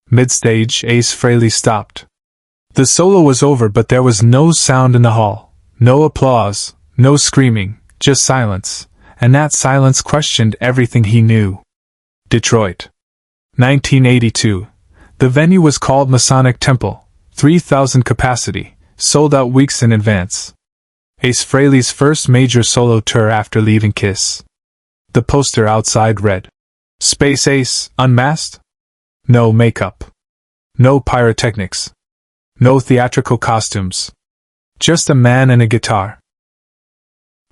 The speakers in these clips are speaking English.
Mid-stage, Ace Frehley stopped. The solo was over, but there was no sound in the hall. No applause, no screaming, just silence, and that silence questioned everything he knew. Detroit. 1982. The venue was called Masonic Temple, 3,000 capacity, sold out weeks in advance. Ace Frehley's first major solo tour after leaving Kiss. The poster outside read, "Space Ace, unmasked? No makeup. No pyrotechnics. No theatrical costumes. Just a man and a guitar."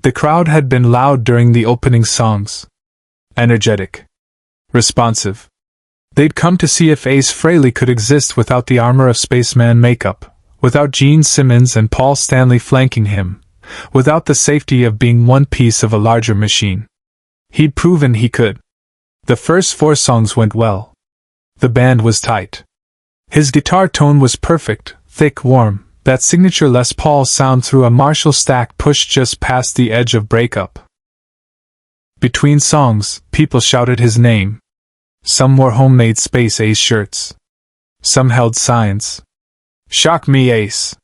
The crowd had been loud during the opening songs. Energetic. Responsive. They'd come to see if Ace Frehley could exist without the armor of spaceman makeup, without Gene Simmons and Paul Stanley flanking him, without the safety of being one piece of a larger machine. He'd proven he could. The first 4 songs went well. The band was tight. His guitar tone was perfect, thick, warm, that signature Les Paul sound through a Marshall stack pushed just past the edge of breakup. Between songs, people shouted his name. Some wore homemade Space Ace shirts. Some held signs. "Shock me, Ace.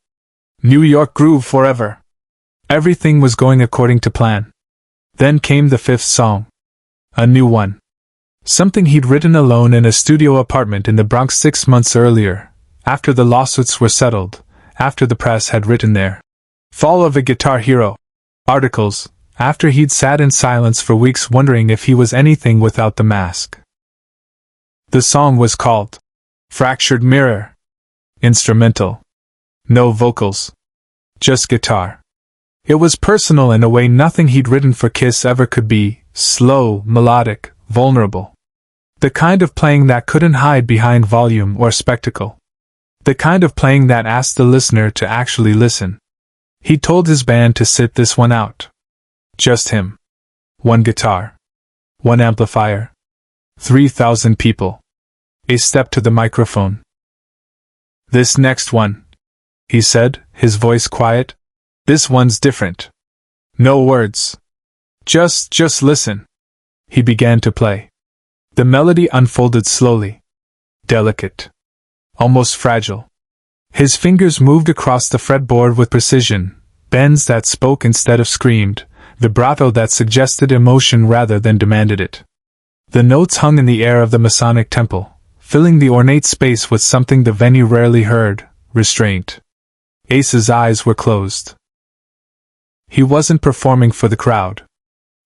New York groove forever." Everything was going according to plan. Then came the 5th song. A new one. Something he'd written alone in a studio apartment in the Bronx 6 months earlier, after the lawsuits were settled, after the press had written their "Fall of a Guitar Hero" articles, after he'd sat in silence for weeks wondering if he was anything without the mask. The song was called "Fractured Mirror." Instrumental. No vocals. Just guitar. It was personal in a way nothing he'd written for Kiss ever could be, slow, melodic, vulnerable. The kind of playing that couldn't hide behind volume or spectacle. The kind of playing that asked the listener to actually listen. He told his band to sit this one out. Just him. One guitar. One amplifier. 3,000 people. Ace stepped to the microphone. "This next one," he said, his voice quiet. "This one's different. No words. Just listen." He began to play. The melody unfolded slowly. Delicate. Almost fragile. His fingers moved across the fretboard with precision, bends that spoke instead of screamed, vibrato that suggested emotion rather than demanded it. The notes hung in the air of the Masonic Temple, filling the ornate space with something the venue rarely heard, restraint. Ace's eyes were closed. He wasn't performing for the crowd.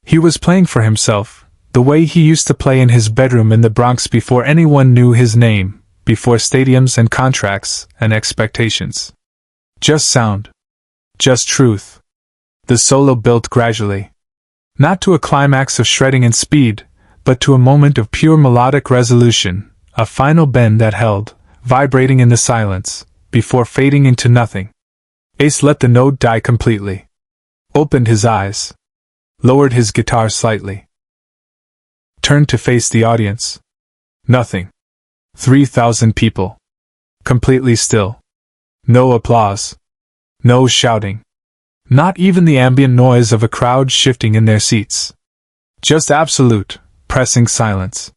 He was playing for himself, the way he used to play in his bedroom in the Bronx before anyone knew his name, before stadiums and contracts and expectations. Just sound. Just truth. The solo built gradually. Not to a climax of shredding and speed, but to a moment of pure melodic resolution, a final bend that held, vibrating in the silence, before fading into nothing. Ace let the note die completely. Opened his eyes. Lowered his guitar slightly. Turned to face the audience. Nothing. 3,000 people. Completely still. No applause. No shouting. Not even the ambient noise of a crowd shifting in their seats. Just absolute, pressing silence.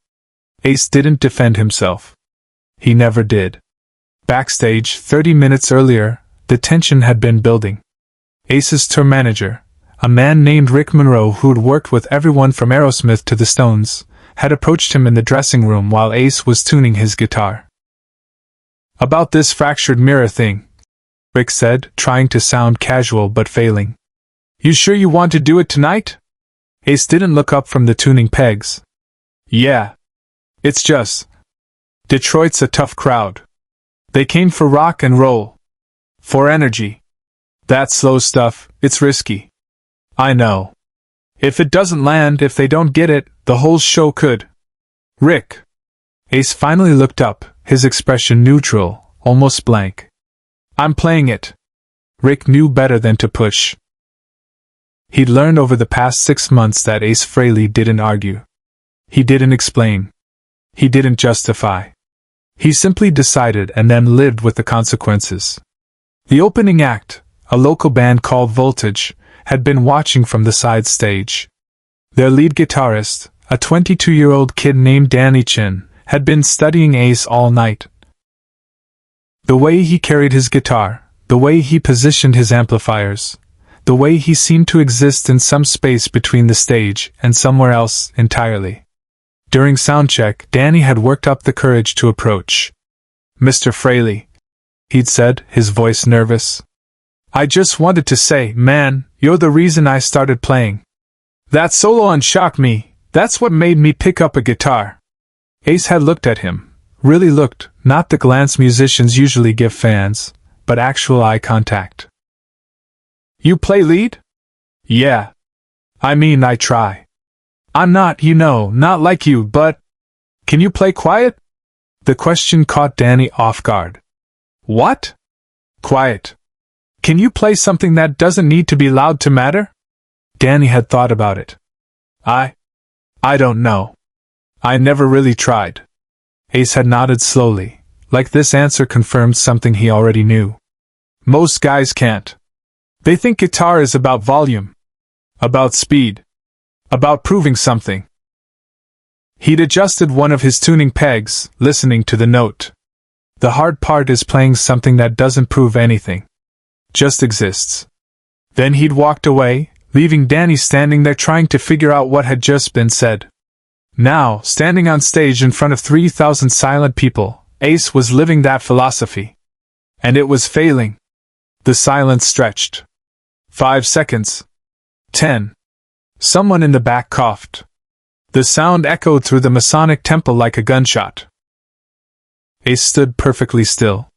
Ace didn't defend himself. He never did. Backstage, 30 minutes earlier, the tension had been building. Ace's tour manager, a man named Rick Monroe who'd worked with everyone from Aerosmith to the Stones, had approached him in the dressing room while Ace was tuning his guitar. "About this fractured mirror thing," Rick said, trying to sound casual but failing. "You sure you want to do it tonight?" Ace didn't look up from the tuning pegs. "Yeah. It's just... Detroit's a tough crowd. They came for rock and roll. For energy. That slow stuff, it's risky. I know. If it doesn't land, if they don't get it, the whole show could." "Rick." Ace finally looked up, his expression neutral, almost blank. "I'm playing it." Rick knew better than to push. He'd learned over the past 6 months that Ace Frehley didn't argue. He didn't explain. He didn't justify. He simply decided and then lived with the consequences. The opening act, a local band called Voltage, had been watching from the side stage. Their lead guitarist, a 22-year-old kid named Danny Chin, had been studying Ace all night, The way he carried his guitar, the way he positioned his amplifiers, the way he seemed to exist in some space between the stage and somewhere else entirely. During soundcheck, Danny had worked up the courage to approach. "Mr. Frehley," he'd said, his voice nervous. "I just wanted to say, man, you're the reason I started playing. That solo unshocked me, that's what made me pick up a guitar." Ace had looked at him, really looked, not the glance musicians usually give fans, but actual eye contact. "You play lead?" "Yeah. I mean, I try. I'm not, not like you, but can you play quiet?" The question caught Danny off guard. "What? Quiet? Can you play something that doesn't need to be loud to matter?" Danny had thought about it. I don't know. I never really tried." Ace had nodded slowly, like this answer confirmed something he already knew. "Most guys can't. They think guitar is about volume, about speed, about proving something." He'd adjusted one of his tuning pegs, listening to the note. The hard part is playing something that doesn't prove anything, just exists. Then he'd walked away, leaving Danny standing there trying to figure out what had just been said. Now, standing on stage in front of 3,000 silent people, Ace was living that philosophy. And it was failing. The silence stretched. 5 seconds. 10. Someone in the back coughed. The sound echoed through the Masonic temple like a gunshot. Ace stood perfectly still.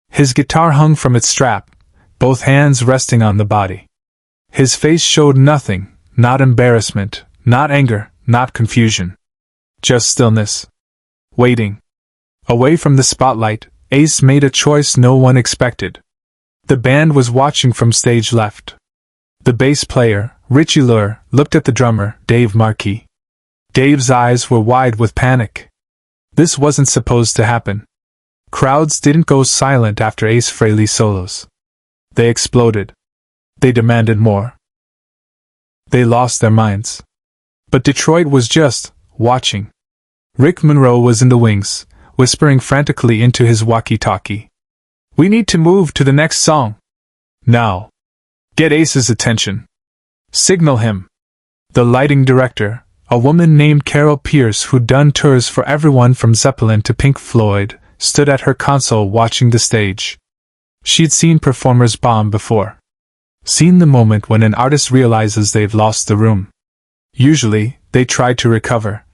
His guitar hung from its strap, both hands resting on the body. His face showed nothing, not embarrassment, not anger, not confusion. Just stillness. Waiting. Away from the spotlight, Ace made a choice no one expected. The band was watching from stage left. The bass player, Richie Lure, looked at the drummer, Dave Markey. Dave's eyes were wide with panic. This wasn't supposed to happen. Crowds didn't go silent after Ace Frehley solos. They exploded. They demanded more. They lost their minds. But Detroit was just watching. Rick Monroe was in the wings, whispering frantically into his walkie-talkie. "We need to move to the next song. Now. Get Ace's attention. Signal him." The lighting director, a woman named Carol Pierce who'd done tours for everyone from Zeppelin to Pink Floyd, stood at her console watching the stage. She'd seen performers bomb before. Seen the moment when an artist realizes they've lost the room. Usually, they try to recover.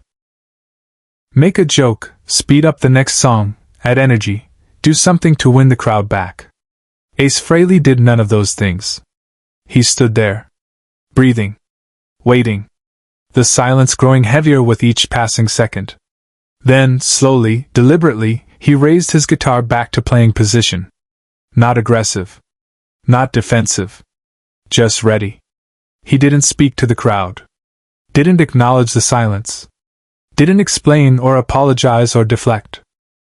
Make a joke, speed up the next song, add energy, do something to win the crowd back. Ace Frehley did none of those things. He stood there, breathing, waiting, the silence growing heavier with each passing second. Then, slowly, deliberately, he raised his guitar back to playing position. Not aggressive. Not defensive. Just ready. He didn't speak to the crowd. Didn't acknowledge the silence. Didn't explain or apologize or deflect.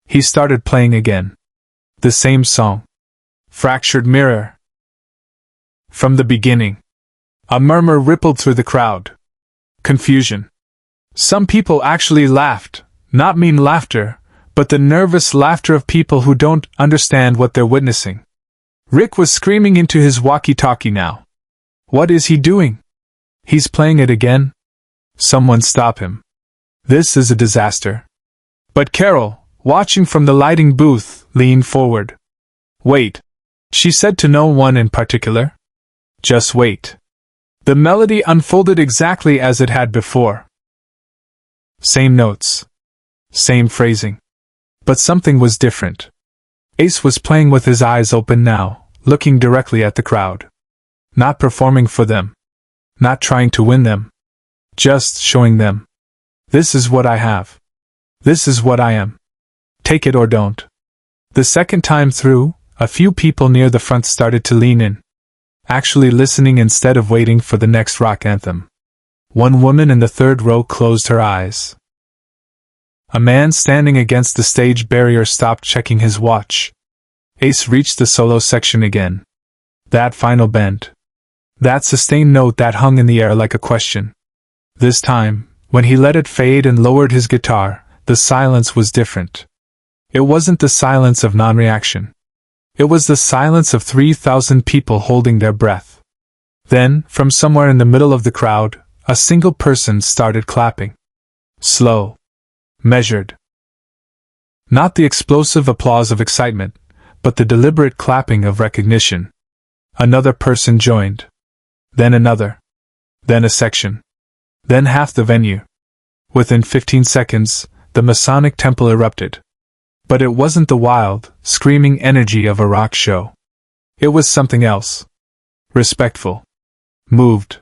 He started playing again. The same song. Fractured Mirror. From the beginning. A murmur rippled through the crowd. Confusion. Some people actually laughed, not mean laughter, but the nervous laughter of people who don't understand what they're witnessing. Rick was screaming into his walkie-talkie now. What is he doing? He's playing it again? Someone stop him. This is a disaster. But Carol, watching from the lighting booth, leaned forward. Wait. She said to no one in particular. Just wait. The melody unfolded exactly as it had before. Same notes. Same phrasing. But something was different. Ace was playing with his eyes open now, looking directly at the crowd. Not performing for them. Not trying to win them. Just showing them. This is what I have. This is what I am. Take it or don't. The second time through, a few people near the front started to lean in. Actually listening instead of waiting for the next rock anthem. One woman in the third row closed her eyes. A man standing against the stage barrier stopped checking his watch. Ace reached the solo section again. That final bend. That sustained note that hung in the air like a question. This time, when he let it fade and lowered his guitar, the silence was different. It wasn't the silence of non-reaction. It was the silence of 3,000 people holding their breath. Then, from somewhere in the middle of the crowd, a single person started clapping. Slow. Measured. Not the explosive applause of excitement, but the deliberate clapping of recognition. Another person joined. Then another. Then a section. Then half the venue. Within 15 seconds, the Masonic temple erupted. But it wasn't the wild, screaming energy of a rock show. It was something else. Respectful. Moved.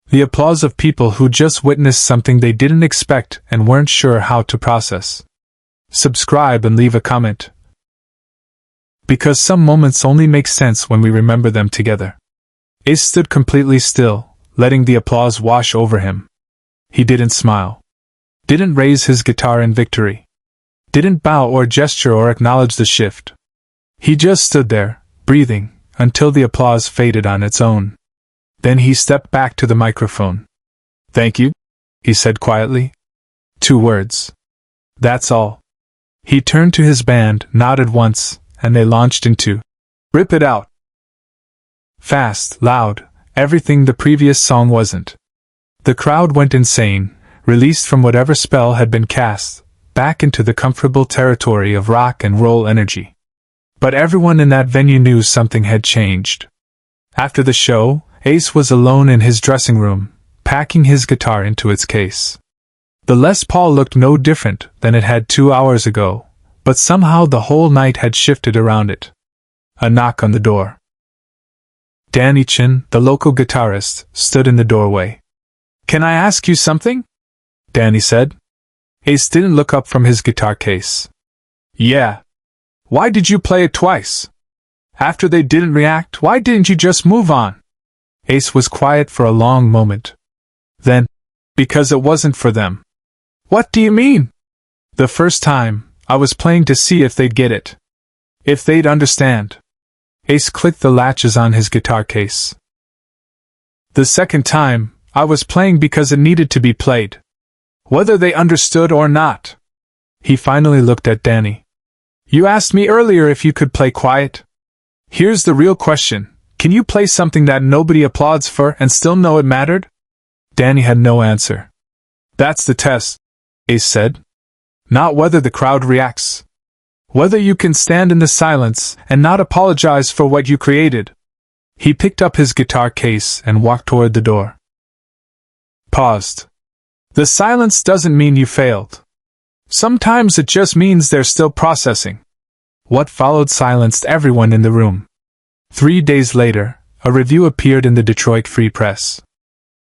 The applause of people who just witnessed something they didn't expect and weren't sure how to process. Subscribe and leave a comment. Because some moments only make sense when we remember them together. Ace stood completely still, letting the applause wash over him. He didn't smile. Didn't raise his guitar in victory. Didn't bow or gesture or acknowledge the shift. He just stood there, breathing, until the applause faded on its own. Then he stepped back to the microphone. "Thank you," he said quietly. 2 words. That's all. He turned to his band, nodded once, and they launched into Rip It Out. Fast, loud, everything the previous song wasn't. The crowd went insane, released from whatever spell had been cast, back into the comfortable territory of rock and roll energy. But everyone in that venue knew something had changed. After the show, Ace was alone in his dressing room, packing his guitar into its case. The Les Paul looked no different than it had 2 hours ago, but somehow the whole night had shifted around it. A knock on the door. Danny Chin, the local guitarist, stood in the doorway. "Can I ask you something?" Danny said. Ace didn't look up from his guitar case. "Yeah. Why did you play it twice? After they didn't react, why didn't you just move on?" Ace was quiet for a long moment. Then, "Because it wasn't for them." "What do you mean?" "The first time, I was playing to see if they'd get it. If they'd understand." Ace clicked the latches on his guitar case. "The second time, I was playing because it needed to be played. Whether they understood or not." He finally looked at Danny. "You asked me earlier if you could play quiet. Here's the real question. Can you play something that nobody applauds for and still know it mattered?" Danny had no answer. "That's the test," Ace said. "Not whether the crowd reacts. Whether you can stand in the silence and not apologize for what you created." He picked up his guitar case and walked toward the door. Paused. "The silence doesn't mean you failed. Sometimes it just means they're still processing." What followed silenced everyone in the room. 3 days later, a review appeared in the Detroit Free Press.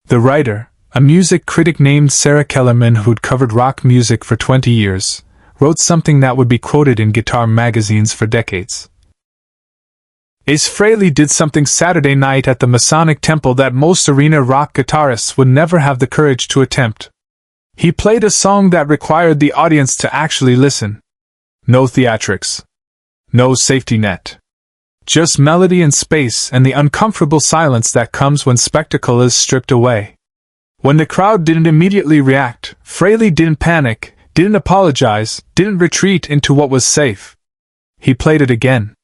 The writer, a music critic named Sarah Kellerman who'd covered rock music for 20 years, wrote something that would be quoted in guitar magazines for decades. Ace Frehley did something Saturday night at the Masonic Temple that most arena rock guitarists would never have the courage to attempt. He played a song that required the audience to actually listen. No theatrics. No safety net. Just melody and space and the uncomfortable silence that comes when spectacle is stripped away. When the crowd didn't immediately react, Frehley didn't panic, didn't apologize, didn't retreat into what was safe. He played it again.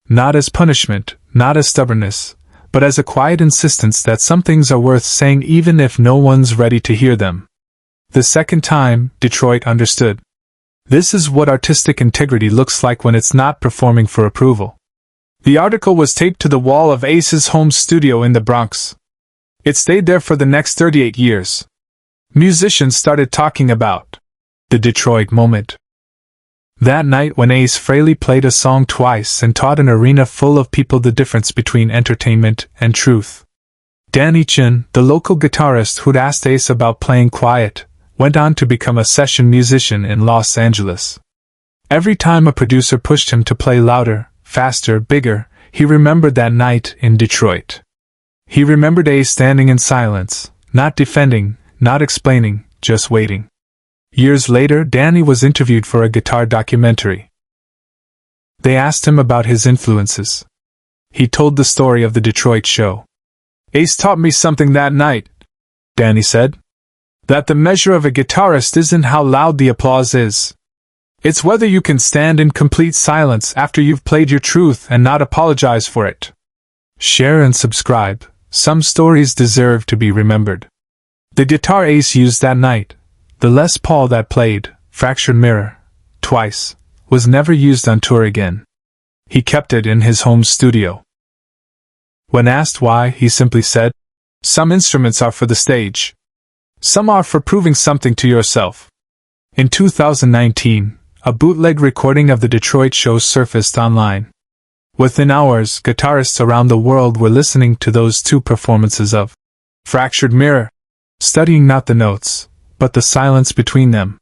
Not as punishment, not as stubbornness, but as a quiet insistence that some things are worth saying even if no one's ready to hear them. The second time, Detroit understood. This is what artistic integrity looks like when it's not performing for approval. The article was taped to the wall of Ace's home studio in the Bronx. It stayed there for the next 38 years. Musicians started talking about the Detroit moment. That night when Ace Frehley played a song twice and taught an arena full of people the difference between entertainment and truth. Danny Chin, the local guitarist who'd asked Ace about playing quiet, went on to become a session musician in Los Angeles. Every time a producer pushed him to play louder, faster, bigger, he remembered that night in Detroit. He remembered Ace standing in silence, not defending, not explaining, just waiting. Years later, Danny was interviewed for a guitar documentary. They asked him about his influences. He told the story of the Detroit show. "Ace taught me something that night," Danny said. "That the measure of a guitarist isn't how loud the applause is. It's whether you can stand in complete silence after you've played your truth and not apologize for it. Share and subscribe. Some stories deserve to be remembered. The guitar Ace used that night, the Les Paul that played Fractured Mirror twice, was never used on tour again. He kept it in his home studio. When asked why, he simply said, "Some instruments are for the stage. Some are for proving something to yourself." In 2019, a bootleg recording of the Detroit show surfaced online. Within hours, guitarists around the world were listening to those two performances of Fractured Mirror, studying not the notes, but the silence between them.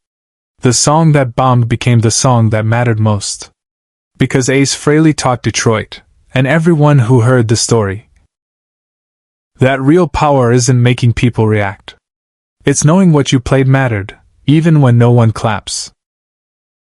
The song that bombed became the song that mattered most. Because Ace Frehley taught Detroit, and everyone who heard the story, that real power isn't making people react. It's knowing what you played mattered, even when no one claps.